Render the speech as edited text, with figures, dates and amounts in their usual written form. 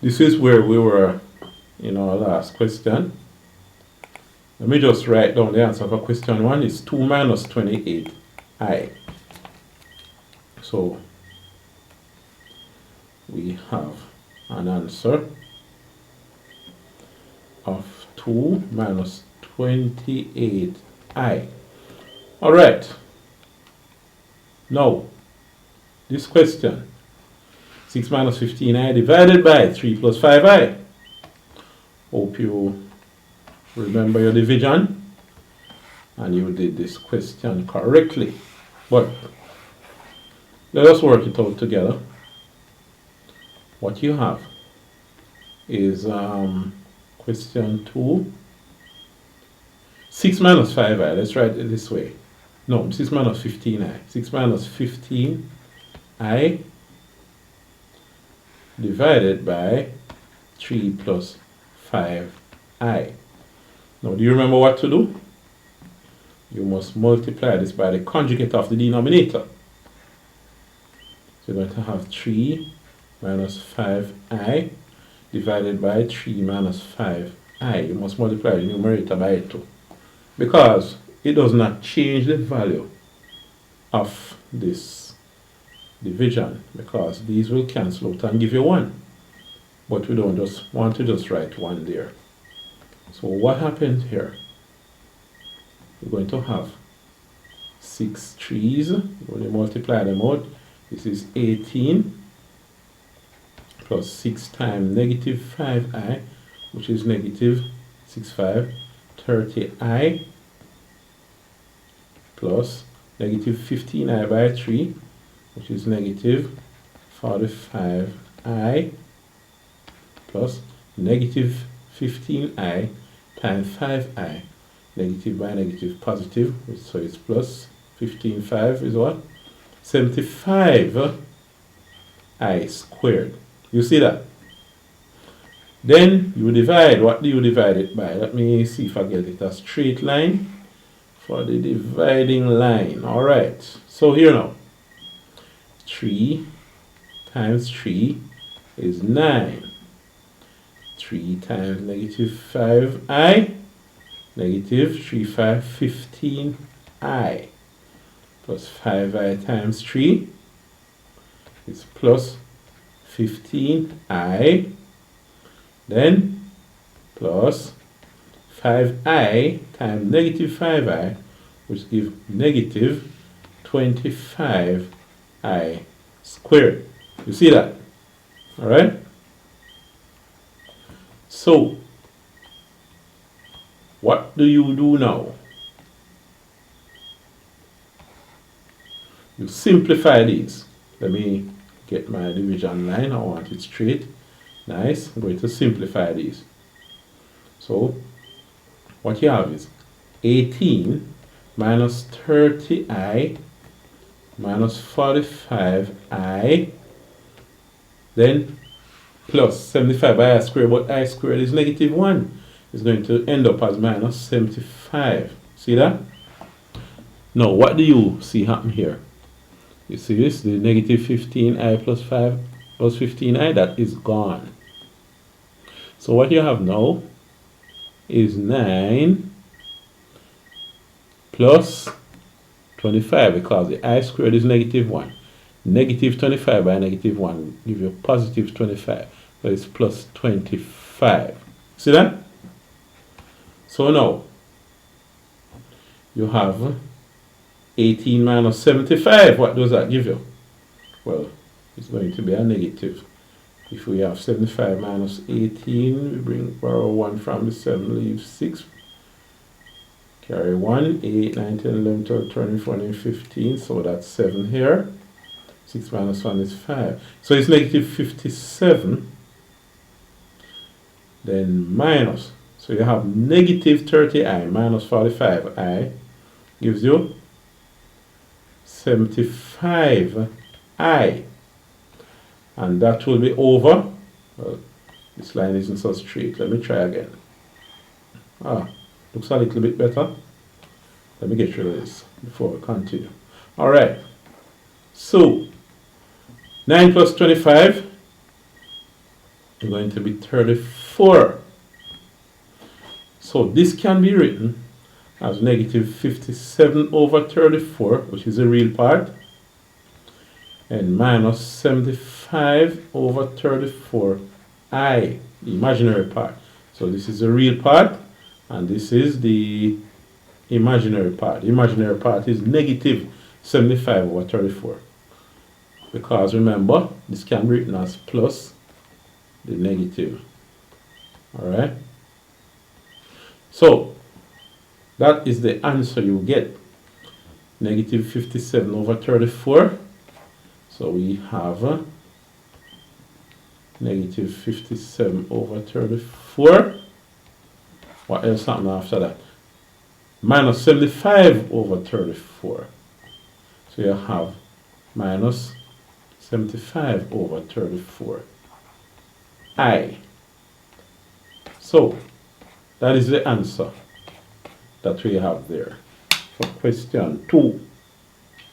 This is where we were in our last question. Let me just write down the answer for question 1 is 2 minus 28i. So we have an answer of 2 minus 28i. Alright. Now, this question, 6 minus 15i divided by 3 plus 5i. Hope you remember your division and you did this question correctly. But let us work it out together. What you have is question 2. 6 minus 5i, let's write it this way. No, 6 minus 15i. 6 minus 15i divided by 3 plus 5i. Now, do you remember what to do? You must multiply this by the conjugate of the denominator. So you're going to have 3 minus 5i divided by 3 minus 5i. You must multiply the numerator by 2. Because it does not change the value of this division, because these will cancel out and give you 1. But we don't just want to just write 1 there. So what happens here? We're going to have 6 3's. When you multiply them out, this is 18 plus 6 times negative 5i, which is negative 65, 30i plus negative 15i by 3, which is negative 45i plus negative 15i times 5i, negative by negative positive, so it's plus 15, 5 is what? 75i squared. You see that? Then you divide. What do you divide it by? Let me see if I get it. A straight line for the dividing line. Alright, so here now. 3 times 3 is 9. 3 times negative 5i, negative 3, 5, 15i, plus 5i times 3 is plus 15i, then plus 5i times negative 5i, which gives negative 25i squared. You see that? Alright? So, what do you do now? You simplify these. Let me get my division line. I want it straight. Nice. I'm going to simplify these. So, what you have is 18 minus 30i minus 45i, then plus 75i squared, but I squared is negative 1. It's going to end up as minus 75. See that? Now, what do you see happen here? You see this? The negative 15i plus 5 plus 15i, that is gone. So what you have now is 9 plus 25, because the I squared is negative 1. Negative 25 by negative 1 give you positive 25. So it's plus 25. See that? So now, you have 18 minus 75. What does that give you? Well, it's going to be a negative. If we have 75 minus 18, we borrow 1 from the 7, leave 6. Carry 1, 8, 9, 10, 11, 12, 13, 14, 15. So that's 7 here. 6 minus 1 is 5. So it's negative 57. Then minus. So you have negative 30i minus 45i gives you 75i. And that will be over. Well, this line isn't so straight. Let me try again. Looks a little bit better. Let me get rid of this before we continue. Alright. So, 9 plus 25 is going to be 34. So this can be written as negative 57 over 34, which is the real part, and minus 75 over 34i, the imaginary part. So this is the real part, and this is the imaginary part. The imaginary part is negative 75 over 34. Because remember, this can be written as plus the negative. Alright? So, that is the answer you get. Negative 57 over 34. So we have negative 57 over 34. What else happened after that? Minus 75 over 34. So you have minus 75 over 34 I. So that is the answer that we have there for question 2.